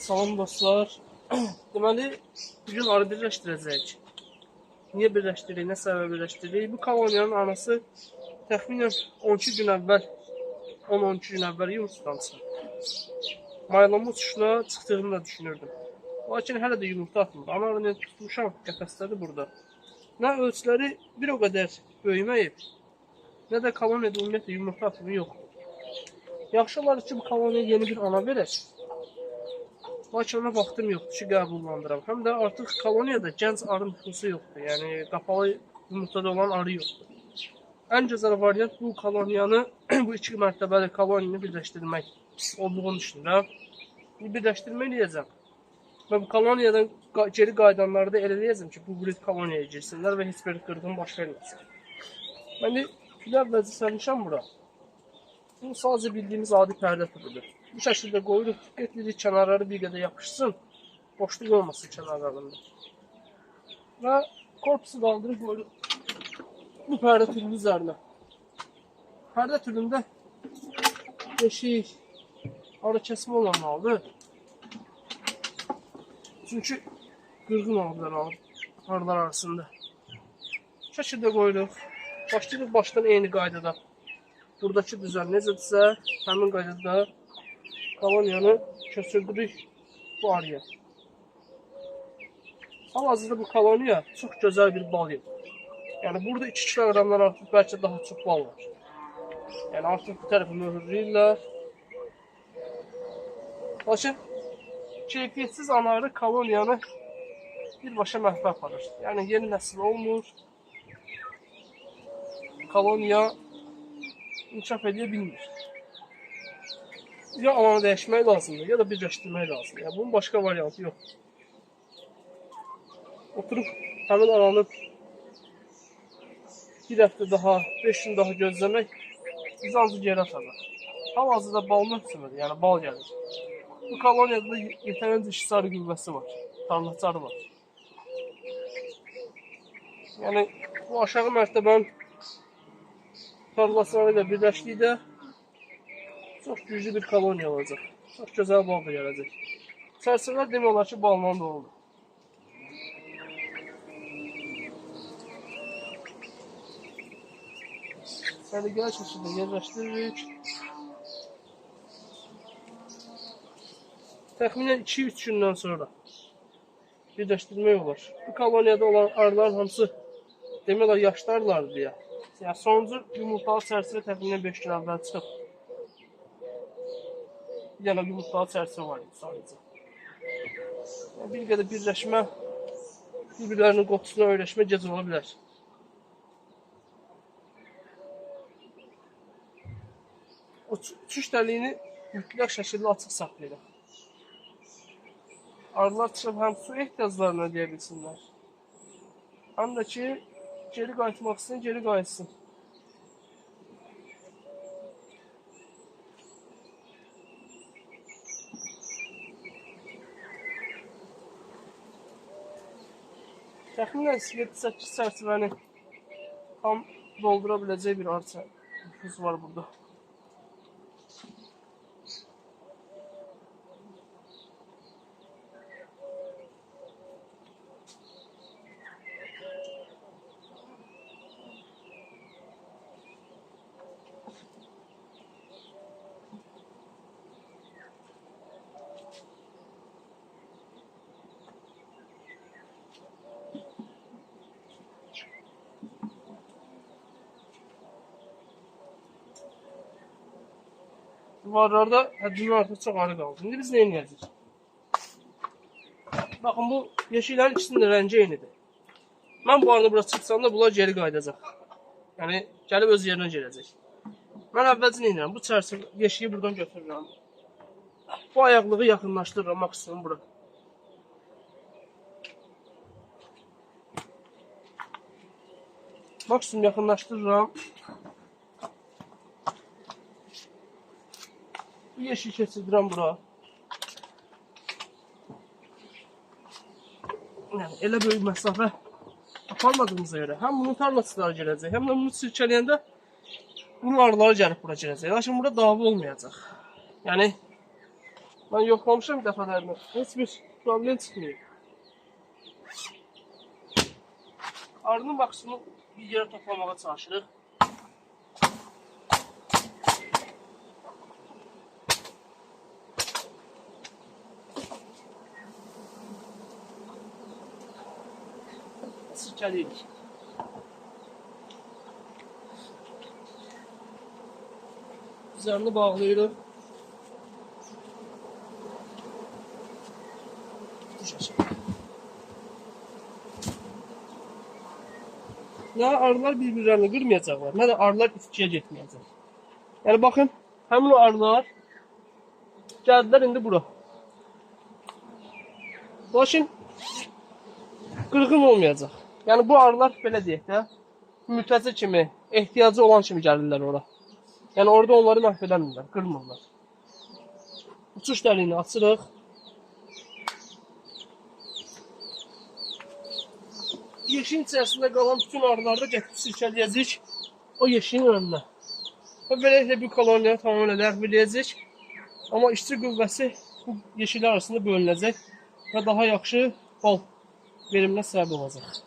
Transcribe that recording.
Salam dostlar. Deməli, bugün arı birləşdirəcəyik. Niyə birləşdiririk, nə səbəbə birləşdiririk? Bu koloniyanın anası təxminən 12 gün əvvəl, 10-12 gün əvvəl yumurtadan çıxıb. Maylama uçuşuna çıxdığını da düşünürdüm. Lakin hələ də yumurta atmır. Ana arını tutmuşam, qəfəsdədir burada. Nə ölçüləri bir o qədər böyüməyib, nə də koloniyada ümumiyyətlə yumurta atımı yox. Yaxşı olar ki, bu koloniyaya yeni bir ana verək. Lakin ona vaxtım yoxdur ki, qəbullandıram. Həm də artıq koloniyada gənc arı nüfusu yoxdur. Yəni, qapalı yumurtada olan arı yoxdur. Ən gözəl variant bu koloniyanı, bu 2 mərtəbəli koloniyanı birləşdirmək olduğunu düşünürəm. Birləşdirmə eləyəcəm. Və bu koloniyadan geri qayıdanları da elə eləyəcəm ki, bu brit koloniyaya girsinlər və heç bir qırğın baş verməsin. Mən küləv vəzifəlmişəm bura. Bu sadəcə bildiyimiz adi pərdə türüdür. Bu şəkildə qoyuruq, getiririk kənarları bir qədər yapışsın, boşluq olmasın kənarlarında. Və korpusu qaldırıb qoyuruq bu pərdə türünün üzərinə. Pərdə türündə deşik, arı kəsmə olmalıdır. Çünki qırğın olurlar arılar arasında. Bu şəkildə qoyuruq. Başlayırıq başdan eyni qaydada. Buradakı düzen necədirsə, həmin qaydada koloniyanı köçürdürük bu arıya. Hal-hazırda bu koloniya çox gözəl bir bal yeri. Yəni burada 2 kiloqramdan artıq bəlkə daha çox bal var. Yəni artıq bu tərəfi möhürləyirlər. Lakin keyfiyyətsiz anarı koloniyanı birbaşa məhvə aparır. Yəni yeni nəsil olmur. Koloniya inkişaf edə bilmir. Ya alanı dəyişmək lazımdır, ya da birləşdirmək lazımdır. Yəni, bunun başqa variantı yoxdur. Oturub həmin alanı bir həftə daha, 5 gün daha gözləmək bizi ancaq geri atacaq. Hal-hazırda bal mövsümüdür, yəni bal gəlir. Bu koloniyada da yetərincə işçi qüvvəsi var, tarlaçarı var. Yəni, bu aşağı mərtəbənin tarlaçarı ilə birləşdikdə çox güclü bir koloniya olacaq. Çox gözəl bal da gələcək. Çərçivələr demək olar ki, balla doludur. Səliqəli şəkildə yerləşdiririk. Təxminən 2-3 gündən sonra birləşdirmək olar. Bu koloniyada olan arıların hamısı demək olar yaşlı arılardır deyə. Yəni, sonuncu yumurtalı çərçivə təxminən 5 gün əvvəl çıxıb. Bir dənə yumurtalı çərçivə var idi sadəcə. Yəni, bir qədər birləşmə, bir-birlərinin qoxusuna öyrəşmə gec ola bilər. O uçuş dəliyini mütləq şəkildə açıq saxlayırıq. Arılar çıxıb həm su ehtiyaclarını ödəyə bilsinlər, həm də ki, geri qayıtmaq istəyən geri qayıtsın. Təxminən 7-8 çərçivəni tam doldura biləcək bir arı nüfusu var burada. Divarlarda həddindən artıq çox arı qaldı. İndi biz nə edəcəyik? Baxın, bu yeşiklərin ikisinin də rəngi eynidir. Mən bu arada bura çıxsam da bunlar geri qayıdacaq. Yəni, gəlib öz yerinə gələcək. Mən əvvəlcə nə edirəm? Bu çərçivə yeşiyi buradan götürürəm. Bu ayaqlığı yaxınlaşdırıram maksimum bura. Maksimum yaxınlaşdırıram. Bu yeşil keçirdirəm bura. Yəni, elə böyük məsafə aparmadığımıza görə həm bunun tarlaçıları gələcək, həm də bunu sirkələyəndə bunun arıları gəlib bura gələcək. Lakin burada dava olmayacaq. Yəni, Ben yoxlamışam dəfələrlə. Heç bir problem çıxmıyor. Arının maksimum bir yerə toplamağa çalışırıq. Sirkələyirik. Üzerini bağlayırıq. Nə arılar bir-birlərini qırmayacaqlar, nə də arılar itkiyə getməyəcək. Yəni baxın, həmin o arılar gəldilər indi bura. Lakin qırğın olmayacaq. Yəni bu arılar belə deyək də, mültəci kimi, ehtiyacı olan kimi gəlirlər ora. Yəni orada onları məhv edəmirlər, qırmırlar. Uçuş dəliyini açırıq. Yeşiyin içərisində qalan bütün arıları da gətirib sirkələyəcək o yeşiyin önünə. Və beləliklə bir koloniyanı tamamilə ləğv edəcək. Amma işçi qüvvəsi bu yeşiklər arasında bölünəcək və daha yaxşı bal veriminə səbəb olacaq.